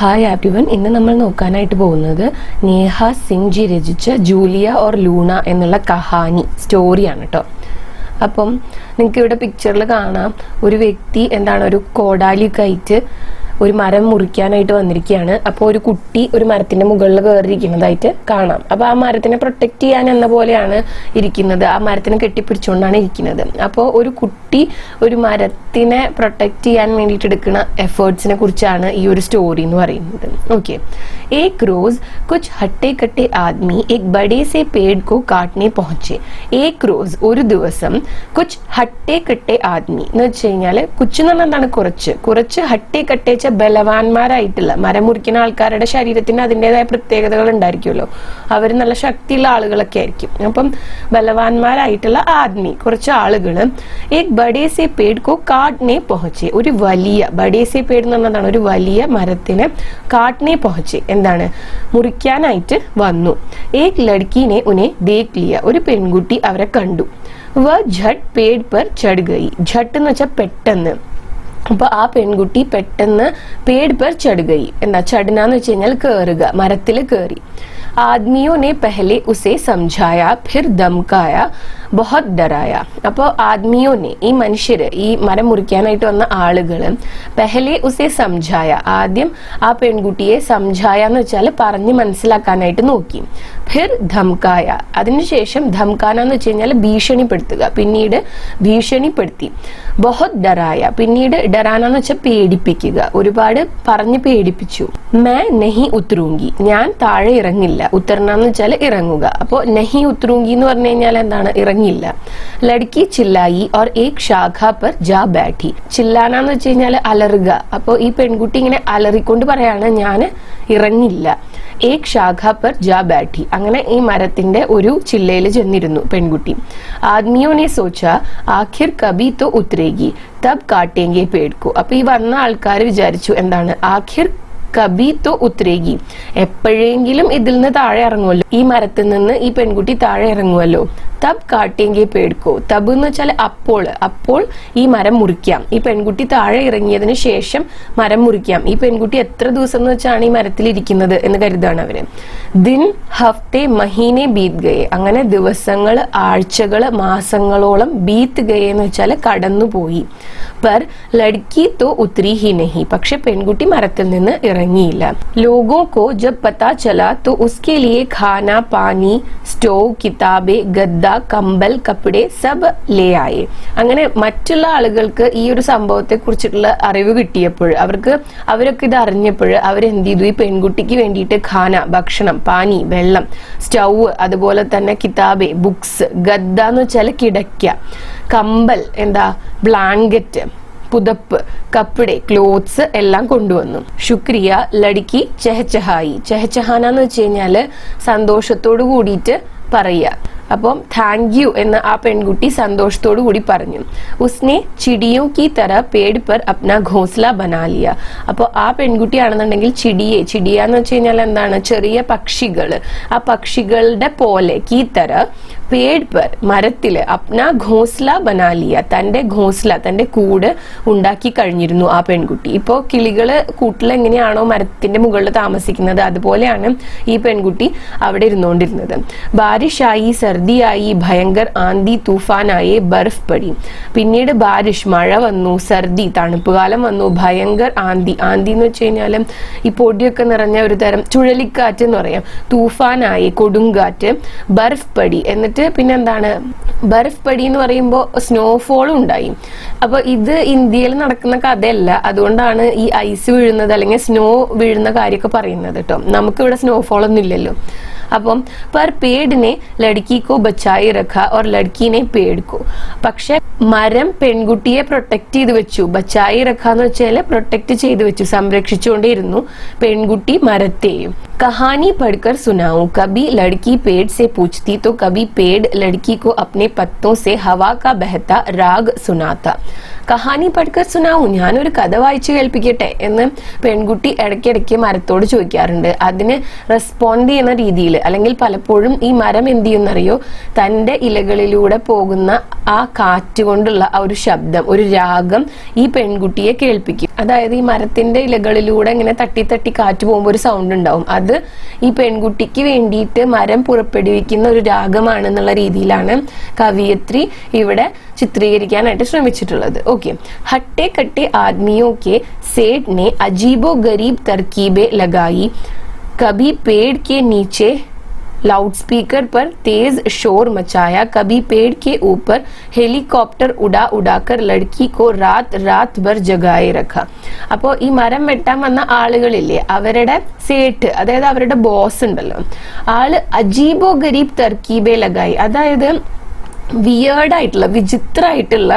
Hi everyone, ഇന്ന് നമ്മൾ നോക്കാനായിട്ട് പോകുന്നത് നേഹ സിംഗ് ജി രചിച്ച ജൂലിയ ഓർ ലൂണ എന്നുള്ള കഹാനി സ്റ്റോറിയാണ് കേട്ടോ. അപ്പം നിങ്ങൾക്ക് ഇവിടെ പിക്ചറിൽ കാണാം, ഒരു വ്യക്തി ഒരു കോടാലിയൊക്കെ ആയിട്ട് ഒരു മരം മുറിക്കാനായിട്ട് വന്നിരിക്കുകയാണ്. അപ്പോൾ ഒരു കുട്ടി ഒരു മരത്തിന്റെ മുകളിൽ കയറിയിരിക്കുന്നതായിട്ട് കാണാം. അപ്പോൾ ആ മരത്തിനെ പ്രൊട്ടക്ട് ചെയ്യാൻ എന്ന പോലെയാണ് ഇരിക്കുന്നത്, ആ മരത്തിനെ കെട്ടിപ്പിടിച്ചുകൊണ്ടാണ് ഇരിക്കുന്നത്. അപ്പോൾ ഒരു കുട്ടി ഒരു മരത്തിനെ പ്രൊട്ടക്ട് ചെയ്യാൻ വേണ്ടിയിട്ട് എടുക്കുന്ന എഫേർട്സിനെ കുറിച്ചാണ് ഈ ഒരു സ്റ്റോറി എന്ന് പറയുന്നത്. ഓക്കെ, एक रोज कुछ हट्टे कट्टे आदमी एक बड़े से पेड़ को काटने पहुंचे. एक रोज ഒരു ദിവസം കുച്ച് ഹട്ടെ കട്ടെ ആദ്മി എന്ന് വെച്ച് കഴിഞ്ഞാല് കുച്ച് എന്ന് പറഞ്ഞാൽ എന്താണ്, കുറച്ച് ഹട്ടെ കട്ടേച്ച ബലവാന്മാരായിട്ടുള്ള മരം മുറിക്കുന്ന ആൾക്കാരുടെ ശരീരത്തിന് അതിൻ്റെതായ പ്രത്യേകതകൾ ഉണ്ടായിരിക്കുമല്ലോ, അവർ നല്ല ശക്തിയുള്ള ആളുകളൊക്കെ ആയിരിക്കും. അപ്പം ബലവാന്മാരായിട്ടുള്ള ആദ്മി കുറച്ച് ആളുകള് एक बड़े से पेड़ को काटने पहुंचे. ഒരു വലിയ ബഡേ സെ പേട് എന്ന് പറഞ്ഞതാണ് ഒരു വലിയ മരത്തിനെ കാട്ട്നെ പहुंचे എന്താണ് മുറിക്കാനായിട്ട് വന്നു. एक लड़की ने उन्हें देख लिया. ഒരു പെൺകുട്ടി അവരെ കണ്ടു. वह झट पेड़ पर चढ़ गई. झट എന്ന് വെച്ചാൽ പെട്ടെന്ന്. അപ്പൊ ആ പെൺകുട്ടി പെട്ടെന്ന് പേട് पर चढ़ गई. എന്താ ചടനാന്ന് വെച്ച് കഴിഞ്ഞാൽ കേറുക, മരത്തിൽ കേറി. आदमियों ने पहले उसे समझाया, फिर धमकाया, बहुत डराया. അപ്പോൾ ആദ്മിയോനെ ഈ മനുഷ്യര്, ഈ മരം മുറിക്കാനായിട്ട് വന്ന ആളുകള് പെഹലെ ഉസെ സംജായ, ആദ്യം ആ പെൺകുട്ടിയെ സംജായ എന്ന് വെച്ചാൽ പറഞ്ഞ് മനസ്സിലാക്കാനായിട്ട് നോക്കി. ഫിർ ധംകായ, അതിനുശേഷം ധംകാന എന്ന് വെച്ച് കഴിഞ്ഞാൽ ഭീഷണിപ്പെടുത്തുക, പിന്നീട് ഭീഷണിപ്പെടുത്തി. ബഹുത് ഡറായ, പിന്നീട് ഡറാന എന്ന് വെച്ചാൽ പേടിപ്പിക്കുക, ഒരുപാട് പറഞ്ഞ് പേടിപ്പിച്ചു. മേ നഹി ഉത്തരൂങ്കി, ഞാൻ താഴെ ഇറങ്ങില്ല. ഉത്തർന്നാന്ന് വെച്ചാൽ ഇറങ്ങുക. അപ്പോ നഹി ഉത്തരൂങ്കി എന്ന് പറഞ്ഞു കഴിഞ്ഞാൽ എന്താണ്, ഇറങ്ങില്ല. ലഡ്കി ചില്ലായി ഓർ ഏക് ശാഖ പർ ജാ ബാഠി. ചില്ലാനാന്ന് വെച്ച് കഴിഞ്ഞാൽ അലറുക. അപ്പോ ഈ പെൺകുട്ടി ഇങ്ങനെ അലറിക്കൊണ്ട് പറയാണ്, ഞാൻ ഇറങ്ങില്ല. ഏക് ശാഖ പർ ജാ ബാഠി, അങ്ങനെ ഈ മരത്തിന്റെ ഒരു ചില്ലയിൽ ചെന്നിരുന്നു പെൺകുട്ടി. ആദ്മിയോനെ സോച്ച ആഖിർ കബി തോ ഉത്തരേഗി തബ് കാട്ടേങ്കെ പേട്കോ. അപ്പൊ ഈ വന്ന ആൾക്കാർ വിചാരിച്ചു എന്താണ്, ആഖിർ കബി തോ ഉത്തരേഗി, എപ്പോഴെങ്കിലും ഇതിൽ നിന്ന് താഴെ ഇറങ്ങുമല്ലോ, ഈ മരത്തിൽ നിന്ന് ഈ പെൺകുട്ടി താഴെ ഇറങ്ങുമല്ലോ. തബ് കാട്ടേങ്കെ പേട്കോ, തബ് എന്ന് വെച്ചാൽ അപ്പോൾ ഈ മരം മുറിക്കാം. ഈ പെൺകുട്ടി താഴെ ഇറങ്ങിയതിന് ശേഷം മരം മുറിക്കാം. ഈ പെൺകുട്ടി എത്ര ദിവസം എന്ന് വെച്ചാണ് ഈ മരത്തിൽ ഇരിക്കുന്നത് എന്ന് കരുതാണ് അവര്. ദിൻ ഹഫ്തെ മഹീനെ ബീത് ഗയെ, അങ്ങനെ ദിവസങ്ങള് ആഴ്ചകള് മാസങ്ങളോളം ബീത്ത് ഗയെ എന്ന് വെച്ചാൽ കടന്നുപോയി. പർ ലഡ്കി തോ ഉത്തരി ഹി നഹി, പക്ഷെ പെൺകുട്ടി മരത്തിൽ നിന്ന് ഇറങ്ങിയില്ല. ലോഗോ കോ ജബ് പതാ ചലാ തോ ഉസ്കെ ലിയെ ഖാന പാനി സ്റ്റോവ് കിതാബെ ഗദ്ദ കമ്പൽ കപ്പടെ സബ് ലേ ആയേ. അങ്ങനെ മറ്റുള്ള ആളുകൾക്ക് ഈ ഒരു സംഭവത്തെ കുറിച്ചിട്ടുള്ള അറിവ് കിട്ടിയപ്പോൾ അവരൊക്കെ ഇത് അറിഞ്ഞപ്പോൾ അവരെന്ത് ചെയ്തു, ഈ പെൺകുട്ടിക്ക് വേണ്ടിയിട്ട് ഖാന ഭക്ഷണം, പാനി വെള്ളം, സ്റ്റൗവ്, അതുപോലെ തന്നെ കിതാബെ ബുക്സ്, ഗദ്ദ എന്ന് വെച്ചാൽ കിടക്ക, കമ്പൽ എന്താ ബ്ലാങ്കറ്റ് പുതപ്പ്, കപ്പടെ ക്ലോത്ത്സ് എല്ലാം കൊണ്ടുവന്നു. ശുക്രിയ ലഡ്കി ചെഹചഹായി. ചെഹചഹാന എന്ന് വെച്ച് കഴിഞ്ഞാല് സന്തോഷത്തോട് കൂടിയിട്ട് പറയുക. അപ്പം താങ്ക് യു എന്ന് ആ പെൺകുട്ടി സന്തോഷത്തോടു കൂടി പറഞ്ഞു. ഉസ്നെ ചിടിയോ കി തര പേട് പർ അപ്നാ ഘോസ്ല ബനാ ലിയ. അപ്പോൾ ആ പെൺകുട്ടിയാണെന്നുണ്ടെങ്കിൽ ചിടിയ എന്ന് വെച്ച് കഴിഞ്ഞാൽ എന്താണ്, ചെറിയ പക്ഷികള്, ആ പക്ഷികളുടെ പോലെ കീ തര പേട് പർ മരത്തില് അപ്നാ ഘോസ്ല ബനാ ലിയ, തന്റെ ഘോസ്ല തന്റെ കൂട് ഉണ്ടാക്കി കഴിഞ്ഞിരുന്നു ആ പെൺകുട്ടി. ഇപ്പോ കിളികള് കൂട്ടിൽ എങ്ങനെയാണോ മരത്തിന്റെ മുകളിൽ താമസിക്കുന്നത് അതുപോലെയാണ് ഈ പെൺകുട്ടി അവിടെ ഇരുന്നുകൊണ്ടിരുന്നത്. ബാരിഷായി സർദിയായി ഭയങ്കർ ആന്തി തൂഫാനായി ബർഫ് പടി. പിന്നീട് ബാരിഷ് മഴ വന്നു, സർദി തണുപ്പ് കാലം വന്നു, ഭയങ്കർ ആന്തി എന്ന് വെച്ച് കഴിഞ്ഞാൽ ഈ പൊടിയൊക്കെ നിറഞ്ഞ ഒരു തരം ചുഴലിക്കാറ്റ് എന്ന് പറയാം. തൂഫാനായി കൊടുങ്കാറ്റ്, ബർഫ് പടി, എന്നിട്ട് പിന്നെ എന്താണ് ബർഫ് പടി എന്ന് പറയുമ്പോൾ സ്നോഫോളും ഉണ്ടായി. അപ്പൊ ഇത് ഇന്ത്യയിൽ നടക്കുന്ന കഥയല്ല, അതുകൊണ്ടാണ് ഈ ഐസ് വീഴുന്നത് അല്ലെങ്കിൽ സ്നോ വീഴുന്ന കാര്യമൊക്കെ പറയുന്നത് കേട്ടോ. നമുക്കിവിടെ സ്നോഫോൾ ഒന്നും ഇല്ലല്ലോ. അപ്പം പർ പേടിനെ ലഡ്കിക്കോ ബച്ചായി രഖ ഓർ ലഡ്കിനെ പേടിക്കോ, പക്ഷെ മരം പെൺകുട്ടിയെ പ്രൊട്ടക്ട് ചെയ്ത് വെച്ചു. ബച്ചായി രഖ എന്ന് വെച്ചാൽ പ്രൊട്ടക്ട് ചെയ്ത് വെച്ചു, സംരക്ഷിച്ചുകൊണ്ടേയിരുന്നു പെൺകുട്ടി മരത്തെയും. कहानी पढ़कर सुनाऊं, कभी लड़की पेड़ से पूछती तो कभी पेड़ लड़की को अपने पत्तों से हवा का बहता राग सुनाता. കഹാനി പഠിക്കർ സുനാവും, ഞാനൊരു കഥ വായിച്ചു കേൾപ്പിക്കട്ടെ എന്ന് പെൺകുട്ടി ഇടയ്ക്കിടയ്ക്ക് മരത്തോട് ചോദിക്കാറുണ്ട്. അതിന് റെസ്പോണ്ട് ചെയ്യുന്ന രീതിയിൽ, അല്ലെങ്കിൽ പലപ്പോഴും ഈ മരം എന്ത് ചെയ്യുന്നറിയോ, തന്റെ ഇലകളിലൂടെ പോകുന്ന ആ കാറ്റ് കൊണ്ടുള്ള ആ ഒരു ശബ്ദം, ഒരു രാഗം ഈ പെൺകുട്ടിയെ കേൾപ്പിക്കും. അതായത് ഈ മരത്തിന്റെ ഇലകളിലൂടെ ഇങ്ങനെ തട്ടി തട്ടി കാറ്റ് പോകുമ്പോൾ ഒരു സൗണ്ട് ഉണ്ടാവും. അത് ഈ പെൺകുട്ടിക്ക് വേണ്ടിയിട്ട് മരം പുറപ്പെടുവിക്കുന്ന ഒരു രാഗമാണെന്നുള്ള രീതിയിലാണ് കവിയത്രി ഇവിടെ ചിത്രീകരിക്കാനായിട്ട് ശ്രമിച്ചിട്ടുള്ളത്. ओके, हट्टे कट्टे आदमियों के सेठ ने अजीबो गरीब तरकीबें लगाई. कभी पेड़ के नीचे लाउडस्पीकर पर तेज शोर मचाया, कभी पेड़ के ऊपर हेलीकॉप्टर उड़ा उड़ाकर लड़की को रात रात भर जगाए रखा. അപ്പോൾ ഈ മരം വെട്ടാൻ വന്ന ആളുകളില്ലേ, അവരുടെ സേട്ട്, അതായത് അവരുടെ ബോസ് ഉണ്ടല്ലോ, ആള് അജീബോ ഗരീബ് തർക്കീബെ ലഗായി, അതായത് വിയേർഡായിട്ടുള്ള, വിചിത്രമായിട്ടുള്ള,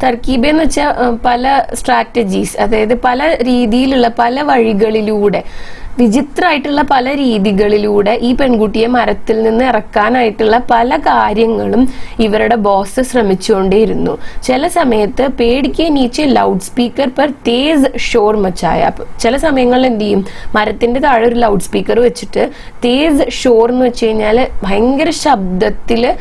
തർക്കീബ എന്ന് വെച്ചാൽ പല സ്ട്രാറ്റജീസ്, അതായത് പല രീതിയിലുള്ള, പല വഴികളിലൂടെ, വിചിത്രമായിട്ടുള്ള പല രീതികളിലൂടെ ഈ പെൺകുട്ടിയെ മരത്തിൽ നിന്ന് ഇറക്കാനായിട്ടുള്ള പല കാര്യങ്ങളും ഇവരുടെ ബോസ് ശ്രമിച്ചുകൊണ്ടേയിരുന്നു. ചില സമയത്ത് പേടിക്ക് നീച്ചെ ലൗഡ് സ്പീക്കർ പെർ തേസ് ഷോർ മച്ചായ, ചില സമയങ്ങളിൽ എന്ത് ചെയ്യും, മരത്തിന്റെ താഴെ ഒരു ലൗഡ് സ്പീക്കർ വെച്ചിട്ട് തേസ് ഷോർ എന്ന് വെച്ച് കഴിഞ്ഞാല് ഭയങ്കര ശബ്ദത്തില്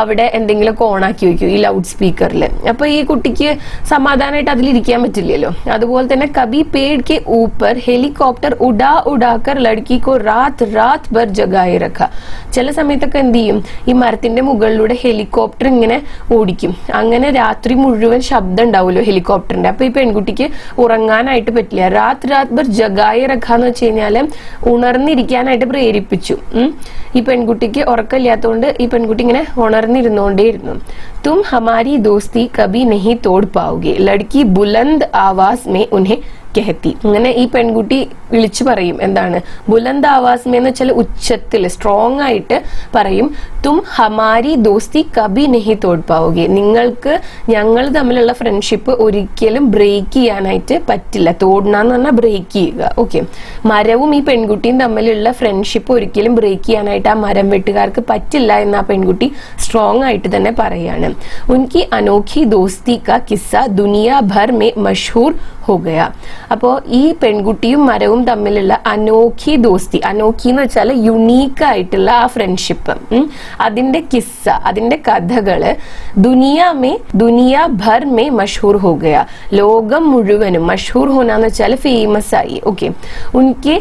അവിടെ എന്തെങ്കിലുമൊക്കെ ഓണാക്കി വെക്കും ഈ ലൗഡ് സ്പീക്കറിൽ. അപ്പൊ ഈ കുട്ടിക്ക് സമാധാനമായിട്ട് അതിലിരിക്കാൻ പറ്റില്ലല്ലോ. അതുപോലെ തന്നെ കബി പേട് കെ ഊപ്പർ ഹെലികോപ്റ്റർ ഉഡാ ഉഡാക്കർ ലड़की को रात रात भर जगाए रखा. ചില സമയത്തൊക്കെ എന്ത് ചെയ്യും, ഈ മരത്തിന്റെ മുകളിലൂടെ ഹെലികോപ്റ്റർ ഇങ്ങനെ ഓടിക്കും. അങ്ങനെ രാത്രി മുഴുവൻ ശബ്ദം ഉണ്ടാവുമല്ലോ ഹെലികോപ്റ്ററിന്റെ. അപ്പൊ ഈ പെൺകുട്ടിക്ക് ഉറങ്ങാനായിട്ട് പറ്റില്ല. രാത് രാത് ഭർ ജഗായെ റഖ എന്ന് വെച്ച് കഴിഞ്ഞാല് ഉണർന്നിരിക്കാനായിട്ട് പ്രേരിപ്പിച്ചു. ഈ പെൺകുട്ടിക്ക് ഉറക്കമില്ലാത്തതുകൊണ്ട് ഈ പെൺകുട്ടി ഇങ്ങനെ ഉണർന്നിരുന്നോണ്ടേയിരുന്നു. തും ഹമാരി ദോസ്തി കബി നഹി തോട് പാओगे, ലड़की ബുലന്ദ് ആവാസ് മേ ഉൻഹെ കെഹത്തി. അങ്ങനെ ഈ പെൺകുട്ടി വിളിച്ചു പറയും, എന്താണ് ബുലന്ദ് ആവാസ് മേ എന്ന് വെച്ചാൽ ഉച്ചത്തിൽ, സ്ട്രോങ് ആയിട്ട് പറയും, തും ഹമാരി ദോസ്തി കബി നഹി തോട് പാओगे, നിങ്ങൾക്ക് ഞങ്ങൾ തമ്മിലുള്ള ഫ്രണ്ട്ഷിപ്പ് ഒരിക്കലും ബ്രേക്ക് ചെയ്യാനായിട്ട് പറ്റില്ല. തോടണമെന്ന് പറഞ്ഞാൽ ബ്രേക്ക് ചെയ്യുക. ഓക്കെ, മരവും ഈ പെൺകുട്ടിയും തമ്മിലുള്ള ഫ്രണ്ട്ഷിപ്പ് ഒരിക്കലും ബ്രേക്ക് ചെയ്യാനായിട്ട് ആ മരം വെട്ടുകാർക്ക് പറ്റില്ല എന്ന് ആ പെൺകുട്ടി സ്ട്രോങ് ആയിട്ട് തന്നെ പറയാണ്. ഉൻകി അനോഖി ദോസ്തി കാ കിസ്സ ദുനിയാ ഭർ മേ മഷഹൂർ ഹോ ഗയ. അപ്പോ ഈ പെൺകുട്ടിയും മരവും തമ്മിലുള്ള അനോഖി ദോസ്തി, അനോഖി എന്ന് വെച്ചാൽ യുണീക്ക് ആയിട്ടുള്ള ആ ഫ്രണ്ട്ഷിപ്പ്, അതിന്റെ കിസ്സ, അതിന്റെ കഥകള് ദുനിയാ ഭർ മേ മഷഹൂർ ഹോ ഗയ, ലോകം മുഴുവനും, മഷഹൂർ ഹോനാന്ന് വെച്ചാൽ ഫേമസ് ആയി. Okay, ഉൻകെ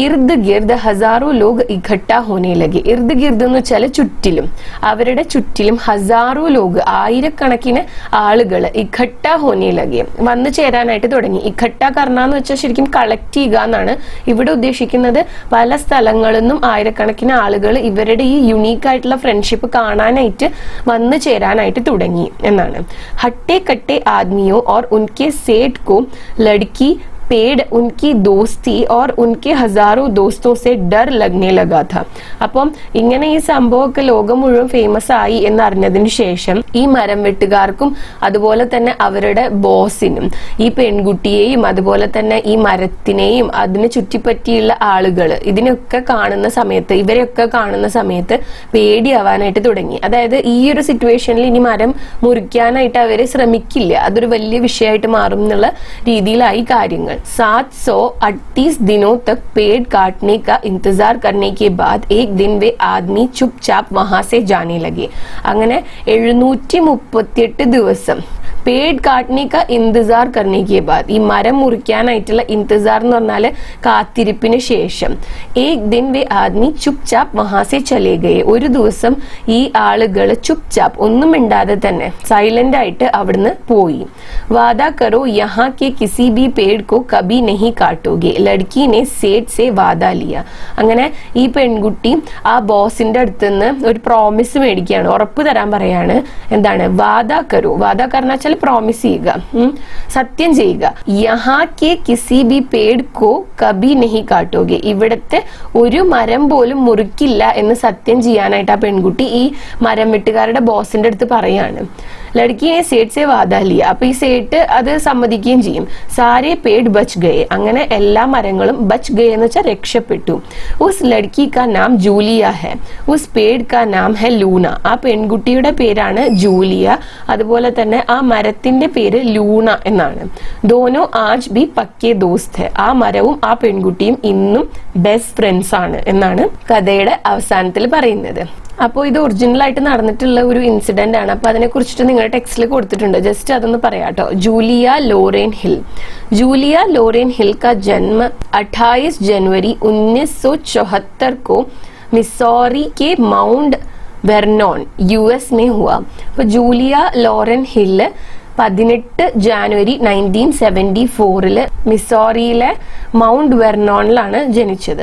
ഇർദ് ഗിർദ് ഹസാറോ log ഇഖട്ടാ ഹോനെ ലഗെ. ഇർദ് ഗിർദ് എന്ന് വെച്ചാൽ ചുറ്റിലും, അവരുടെ ചുറ്റിലും ഹസാറോ ലോഗ്, ആയിരക്കണക്കിന് ആളുകൾ, ഇഖട്ടാ ഹോനെ ലഗെ, വന്നു ചേരാനായിട്ട് തുടങ്ങി. ഇഖട്ട കർണാന്ന് വെച്ചാൽ ശരിക്കും കളക്ട് ചെയ്യുക എന്നാണ് ഇവിടെ ഉദ്ദേശിക്കുന്നത്. പല സ്ഥലങ്ങളിൽ നിന്നും ആയിരക്കണക്കിന് ആളുകൾ ഇവരുടെ ഈ യുണീക്ക് ആയിട്ടുള്ള ഫ്രണ്ട്ഷിപ്പ് കാണാനായിട്ട് വന്നു ചേരാനായിട്ട് തുടങ്ങി എന്നാണ്. ഹട്ടെ കട്ടെ ആദ്മിയോ ഓർ ഉൻകെ സേठ को लड़की पेड़ उनकी दोस्ती और उनके हजारों दोस्तों से डर लगने लगा था. അപ്പം ഇങ്ങനെ ഈ സംഭവമൊക്കെ ലോകം മുഴുവൻ ഫേമസ് ആയി എന്നറിഞ്ഞതിന് ശേഷം ഈ മരം വെട്ടുകാർക്കും അതുപോലെ തന്നെ അവരുടെ ബോസിനും ഈ പെൺകുട്ടിയെയും അതുപോലെ തന്നെ ഈ മരത്തിനെയും അതിനെ ചുറ്റിപ്പറ്റിയുള്ള ആളുകൾ ഇതിനൊക്കെ കാണുന്ന സമയത്ത്, ഇവരെയൊക്കെ കാണുന്ന സമയത്ത് പേടിയാവാനായിട്ട് തുടങ്ങി. അതായത് ഈ ഒരു സിറ്റുവേഷനിൽ ഇനി മരം മുറിക്കാനായിട്ട് അവര് ശ്രമിക്കില്ല, അതൊരു വലിയ വിഷയമായിട്ട് മാറും എന്നുള്ള രീതിയിലായി കാര്യങ്ങൾ. 738 दिनों तक पेड़ काटने का इंतजार करने के बाद एक दिन वे आदमी चुपचाप वहां से जाने लगे. അങ്ങനെ 738 ദിവസം പേട് കാട്ടനെ കാ ഇന്തിസാർ കർണേ കെ ബാദ്, ഈ മരം മുറിക്കാനായിട്ടുള്ള ഇന്തിസാർ എന്ന് പറഞ്ഞാല് കാത്തിരിപ്പിന് ശേഷം, ഏക് ദിൻ വേ ആദ്മി ചുപ് ചാപ്പ് വഹാ സെ ചലേ ഗയേ, ഒരു ദിവസം ഈ ആളുകൾ ചുപ് ചാപ്പ്, ഒന്നും മിണ്ടാതെ തന്നെ സൈലന്റ് ആയിട്ട് അവിടുന്ന് പോയി. വാദാ കരോ യഹാ കെ കിസി ബി പേട് കോ കബി നഹി കാട്ടോഗെ, ലഡ്കി നെ സേഠ് സെ വാദാ ലിയ. അങ്ങനെ ഈ പെൺകുട്ടി ആ ബോസിന്റെ അടുത്തുനിന്ന് ഒരു പ്രോമിസ് മേടിക്കുകയാണ്, ഉറപ്പ് തരാൻ പറയാണ്. എന്താണ് വാദാ കരോ, വാദാ കർണാച്ചാൽ പ്രോമിസ് ചെയ്യുക, സത്യം ചെയ്യുക. യഹാ കെ കിസി ബി പേട് കോ കബി നഹി കാട്ടോഗെ, ഇവിടത്തെ ഒരു മരം പോലും മുറിക്കില്ല എന്ന് സത്യം ചെയ്യാനായിട്ട് ആ പെൺകുട്ടി ഈ മരം വെട്ടുകാരുടെ ബോസിന്റെ അടുത്ത് പറയാണ്. ലഡ്കി ने सेठ से वादा लिया. അപ്പൊ ഈ സേട്ട് അത് സമ്മതിക്കുകയും ചെയ്യും. സാരേ പേട് ബച്ച് ഗയേ, അങ്ങനെ എല്ലാ മരങ്ങളും ബച്ച് ഗയേ എന്ന് വെച്ചാൽ രക്ഷപ്പെട്ടു. ഉസ് ലഡ്കി കാ നാം ജൂലിയ ഹെ, ഉസ് പേട് കാ നാം ഹെ ലൂന, ആ പെൺകുട്ടിയുടെ പേരാണ് ജൂലിയ, അതുപോലെ തന്നെ ആ മരത്തിന്റെ പേര് ലൂണ എന്നാണ്. ദോനോ ആജ് ബി പക്കേ ദോസ്ത് ഹെ, ആ മരവും ആ പെൺകുട്ടിയും ഇന്നും ബെസ്റ്റ് ഫ്രണ്ട്സ് ആണ് എന്നാണ് കഥയുടെ അവസാനത്തിൽ പറയുന്നത്. അപ്പോൾ ഇത് ഒറിജിനൽ ആയിട്ട് നടന്നിട്ടുള്ള ഒരു ഇൻസിഡന്റ് ആണ്. അപ്പൊ അതിനെ കുറിച്ചിട്ട് നിങ്ങളുടെ ടെക്സ്റ്റിൽ കൊടുത്തിട്ടുണ്ട്, ജസ്റ്റ് അതൊന്ന് പറയാട്ടോ. Julia Lauren Hill. Julia Lauren Hill का जन्म 28 जनवरी 1974 को मिसौरी के माउंट वेर्नॉन यूएस में हुआ. तो जूलिया लोरेन हिल 18 ജാനുവരി 1974 മിസോറിയിലെ മൗണ്ട് വെർണോണിലാണ് ജനിച്ചത്.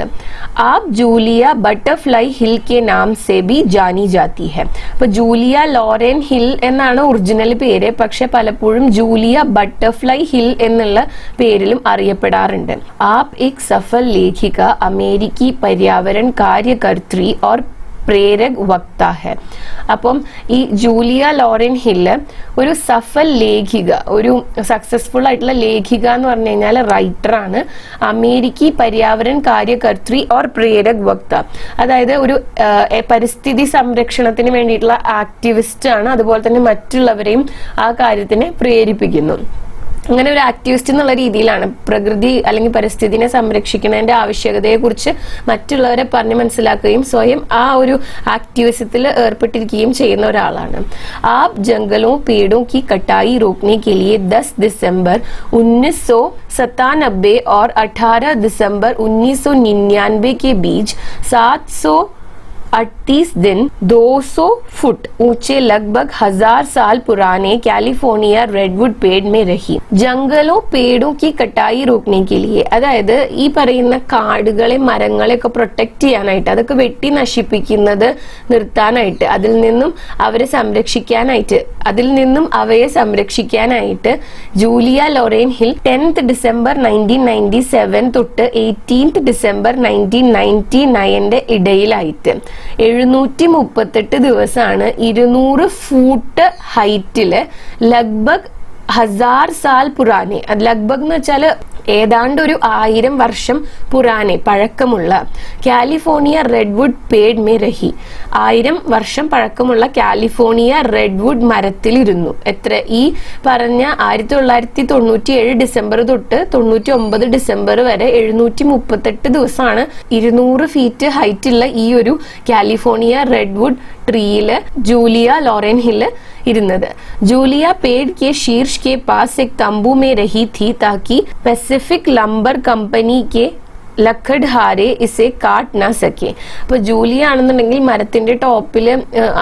App Julia butterfly hill K നാം സെ ബി ജാനി ജാതി ഹെ. അപ്പൊ ജൂലിയ ലോറേൻ ഹിൽ എന്നാണ് ഒറിജിനൽ പേര്, പക്ഷെ പലപ്പോഴും ജൂലിയ ബട്ടർഫ്ലൈ ഹിൽ എന്നുള്ള പേരിലും അറിയപ്പെടാറുണ്ട്. ആപ് എക് സഫൽ ലേഖിക, അമേരിക്കി പര്യാവരൺ കാര്യകർत्री और പ്രേരക് വക്ത ഹെ. അപ്പം ഈ ജൂലിയ ലോറേൻ ഹില്ല് ഒരു സഫൽ ലേഖിക, ഒരു സക്സസ്ഫുൾ ആയിട്ടുള്ള ലേഖിക എന്ന് പറഞ്ഞു കഴിഞ്ഞാൽ റൈറ്റർ ആണ്. അമേരിക്കി പര്യാവരൺ കാര്യകർत्री और പ്രേരക് വക്ത, അതായത് ഒരു പരിസ്ഥിതി സംരക്ഷണത്തിന് വേണ്ടിയിട്ടുള്ള ആക്ടിവിസ്റ്റ് ആണ്. അതുപോലെ തന്നെ മറ്റുള്ളവരെയും ആ കാര്യത്തിന് പ്രേരിപ്പിക്കുന്നു. അങ്ങനെ ഒരു ആക്ടിവിസ്റ്റ് എന്നുള്ള രീതിയിലാണ് പ്രകൃതി അല്ലെങ്കിൽ പരിസ്ഥിതിനെ സംരക്ഷിക്കുന്നതിന്റെ ആവശ്യകതയെ കുറിച്ച് മറ്റുള്ളവരെ പറഞ്ഞ് മനസ്സിലാക്കുകയും സ്വയം ആ ഒരു ആക്ടിവിസത്തിൽ ഏർപ്പെട്ടിരിക്കുകയും ചെയ്യുന്ന ഒരാളാണ്. आप जंगलों पेड़ों की कटाई रोकने के लिए 10 दिसंबर 1997 और 18 दिसंबर 1999 के बीच 738 दिन 200 फुट ऊंचे लगभग 1000 साल पुराने कैलिफोर्निया रेडवुड पेड़ में रही. ജംഗലോ പേടോ की कटाई रोकने के लिए, അതായത് ഈ പറയുന്ന കാടുകളെ മരങ്ങളെ ഒക്കെ പ്രൊട്ടക്ട് ചെയ്യാനായിട്ട്, അതൊക്കെ വെട്ടി നശിപ്പിക്കുന്നത് നിർത്താനായിട്ട്, അതിൽ നിന്നും അവയെ സംരക്ഷിക്കാനായിട്ട് Julia Lauren hill 10th December 1997 തൊട്ട് 18th ഡിസംബർ 1999 ഇടയിലായിട്ട് 738 ദിവസമാണ് 200 ഫൂട്ട് ഹൈറ്റില് ലഗ്ഭഗ് 1000 സാൽ പുറാനെ, അത് ലഗ്ഭഗ് എന്ന് വെച്ചാൽ ഏതാണ്ട് ഒരു 1000 വർഷം പുറാനെ പഴക്കമുള്ള കാലിഫോർണിയ റെഡ്വുഡ് പേഡ് മേ രഹി, 1000 വർഷം പഴക്കമുള്ള കാലിഫോർണിയ റെഡ്വുഡ് മരത്തിലിരുന്നു. എത്ര? ഈ പറഞ്ഞ 1997 ഡിസംബർ തൊട്ട് 99 ഡിസംബർ വരെ 738 ദിവസമാണ് 200 ഫീറ്റ് ഹൈറ്റുള്ള ഈ ഒരു കാലിഫോർണിയ റെഡ്വുഡ് ട്രീയില് ജൂലിയ ലോറേൻ ഹില്ല് ഇരുന്നത്. ജൂലിയ पेड़ के शीर्ष के पास एक तंबू में रही थी ताकि पैसिफिक लंबर कंपनी के ലക്കഡ്ഹാരെ ഇസെ കാട്ട് ന സക്കെ. അപ്പൊ ജൂലിയ ആണെന്നുണ്ടെങ്കിൽ മരത്തിന്റെ ടോപ്പില്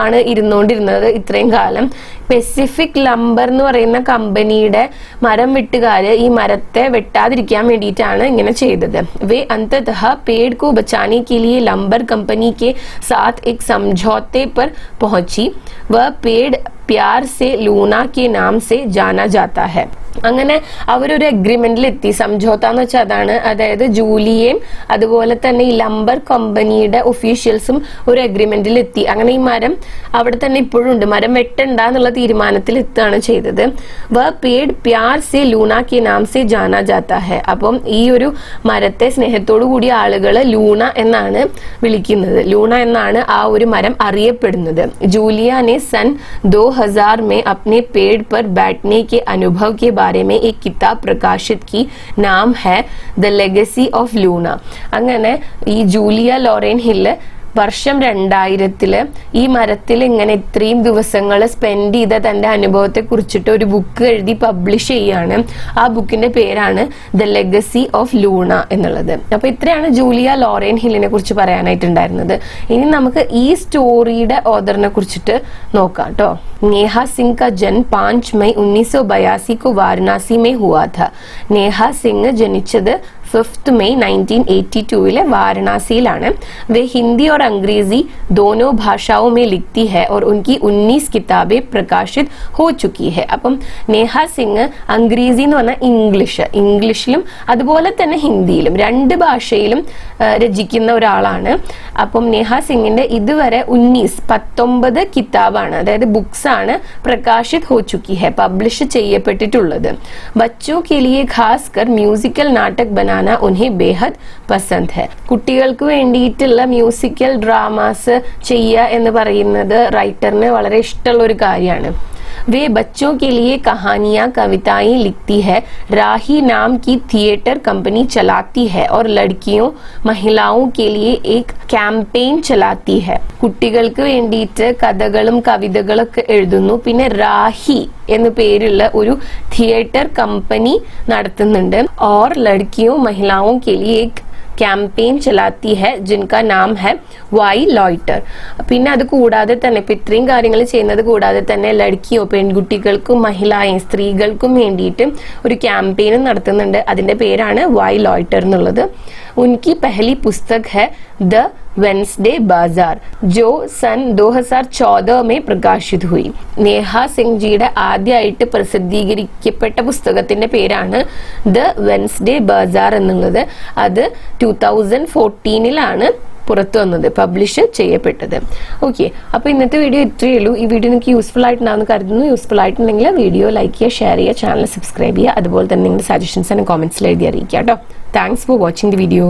ആണ് ഇരുന്നോണ്ടിരുന്നത് ഇത്രയും കാലം. പെസിഫിക് ലംബർ എന്ന് പറയുന്ന കമ്പനിയുടെ മരം വെട്ടുകാര് ഈ മരത്തെ വെട്ടാതിരിക്കാൻ വേണ്ടിയിട്ടാണ് ഇങ്ങനെ ചെയ്തത്. വേ അന്തതഃ पेड़ को बचाने के लिए लंबर कंपनी के साथ एक समझौते पर पहुंची. वह पेड़ प्यार से लूना के नाम से जाना जाता है. അങ്ങനെ അവരൊരു അഗ്രിമെന്റിൽ എത്തി. സംജോത്ത എന്ന് വെച്ചാൽ അതാണ്, അതായത് ജൂലിയയും അതുപോലെ തന്നെ ഈ ലംബർ കമ്പനിയുടെ ഒഫീഷ്യൽസും ഒരു അഗ്രിമെന്റിൽ എത്തി. അങ്ങനെ ഈ മരം അവിടെ തന്നെ ഇപ്പോഴും ഉണ്ട്. മരം വെട്ടണ്ട എന്നുള്ള തീരുമാനത്തിൽ എത്തുകയാണ് ചെയ്തത്. വ പേഡ് പ്യാർ സെ ലൂണ കെ നാം സെ ജാനാ ജാത്താ ഹെ. അപ്പം ഈ ഒരു മരത്തെ സ്നേഹത്തോടു കൂടി ആളുകൾ ലൂണ എന്നാണ് വിളിക്കുന്നത്. ലൂണ എന്നാണ് ആ ഒരു മരം അറിയപ്പെടുന്നത്. ജൂലിയ ने सन 2000 में अपने पेड़ पर बैठने के अनुभव के बारे में एक किताब प्रकाशित की. नाम है द लेगेसी ऑफ लूना. അങ്ങനെ ഈ ജൂലിയ ലോറേൻ ഹില്ല് വർഷം 2000 ഈ മരത്തിൽ ഇങ്ങനെ ഇത്രയും ദിവസങ്ങൾ സ്പെൻഡ് ചെയ്ത തന്റെ അനുഭവത്തെ കുറിച്ചിട്ട് ഒരു ബുക്ക് എഴുതി പബ്ലിഷ് ചെയ്യാണ്. ആ ബുക്കിന്റെ പേരാണ് ദ ലെഗസി ഓഫ് ലൂണ എന്നുള്ളത്. അപ്പൊ ഇത്രയാണ് ജൂലിയ ലോറേൻ ഹില്ലിനെ കുറിച്ച് പറയാനായിട്ടുണ്ടായിരുന്നത്. ഇനി നമുക്ക് ഈ സ്റ്റോറിയുടെ ഓഥറിനെ കുറിച്ചിട്ട് നോക്കാം കേട്ടോ. नेहा सिंह का जन्म 5 मई 1982 को वाराणसी में हुआ था. नेहा सिंह ജനിച്ചത് 5 मई 1982 वाराणसिയിലാണ്. वे हिंदी और अंग्रेजी दोनों भाषाओं में लिखती है और उनकी 19 किताबें प्रकाशित हो चुकी है. അപ്പം നേഹ സിംഗ് അംഗ്രേസി എന്ന് പറഞ്ഞാൽ ഇംഗ്ലീഷിലും അതുപോലെ തന്നെ ഹിന്ദിയിലും രണ്ട് ഭാഷയിലും രചിക്കുന്ന ഒരാളാണ്. അപ്പം നേഹ സിംഗിന്റെ ഇതുവരെ 19 കിതാബാണ്, അതായത് ബുക്സ് ആണ് പ്രകാശിത് ഹോ ചുക്കി ഹെ, പബ്ലിഷ് ചെയ്യപ്പെട്ടിട്ടുള്ളത്. ബച്ചോ കെ ലിയെ ഖാസ്കർ മ്യൂസിക്കൽ നാടക് ബനാന ഉൻഹെ ബേഹദ് പസന്ദ് ഹെ. കുട്ടികൾക്ക് വേണ്ടിയിട്ടുള്ള മ്യൂസിക്കൽ ഡ്രാമാസ് ചെയ്യുക എന്ന് പറയുന്നത് റൈറ്ററിന് വളരെ ഇഷ്ടമുള്ള ഒരു കാര്യമാണ്. वे बच्चों के लिए कहानियां कविताएं लिखती है, राही नाम की थिएटर कंपनी चलाती है और लड़कियों महिलाओं के लिए एक कैंपेन चलाती है. കുട്ടികൾക്ക് വേണ്ടിയിട്ട് കഥകളും കവിതകളൊക്കെ എഴുതുന്നു. പിന്നെ രാഹി എന്ന പേരുള്ള ഒരു തിയേറ്റർ കമ്പനി നടത്തുന്നുണ്ട്. और लड़कियों महिलाओं के लिए एक ക്യാമ്പയിൻ ചലാത്തി ഹെ ജിൻകാ നാം ഹെ വൈ ലോയിറ്റർ. പിന്നെ അത് കൂടാതെ തന്നെ ഇപ്പം ഇത്രയും കാര്യങ്ങൾ ചെയ്യുന്നത് കൂടാതെ തന്നെ ലഡ്കിയോ പെൺകുട്ടികൾക്കും മഹിളായും സ്ത്രീകൾക്കും വേണ്ടിയിട്ട് ഒരു ക്യാമ്പയിനും നടത്തുന്നുണ്ട്. അതിന്റെ പേരാണ് വൈ ലോയിറ്റർ എന്നുള്ളത്. ഉൻകി പെഹലി പുസ്തക് ഹെ ദ വെൻസ്ഡേ ബാസാർ ജോ സൻ 2014 में പ്രകാശിത് हुई. നേഹ സിംഗ് ജിയുടെ ആദ്യമായിട്ട് പ്രസിദ്ധീകരിക്കപ്പെട്ട പുസ്തകത്തിന്റെ പേരാണ് ദ വെൻസ്ഡേ ബാസാർ എന്നുള്ളത്. അത് 2014 പുറത്തു വന്നത്, പബ്ലിഷ് ചെയ്യപ്പെട്ടത്. ഓക്കെ, അപ്പൊ ഇന്നത്തെ വീഡിയോ ഇത്രയേ ഉള്ളൂ. ഈ വീഡിയോ നിങ്ങൾക്ക് യൂസ്ഫുൾ ആയിട്ടുണ്ടാവുന്ന കരുതുന്നു. യൂസ്ഫുൾ ആയിട്ടുണ്ടെങ്കിൽ വീഡിയോ ലൈക്ക് ചെയ്യുക, ഷെയർ ചെയ്യുക, ചാനൽ സബ്സ്ക്രൈബ് ചെയ്യുക. അതുപോലെ തന്നെ നിങ്ങളുടെ സജഷൻസ് ആൻഡ് കോമെന്റ്സിൽ എഴുതി അറിയിക്കുക കേട്ടോ. Thanks for watching the video.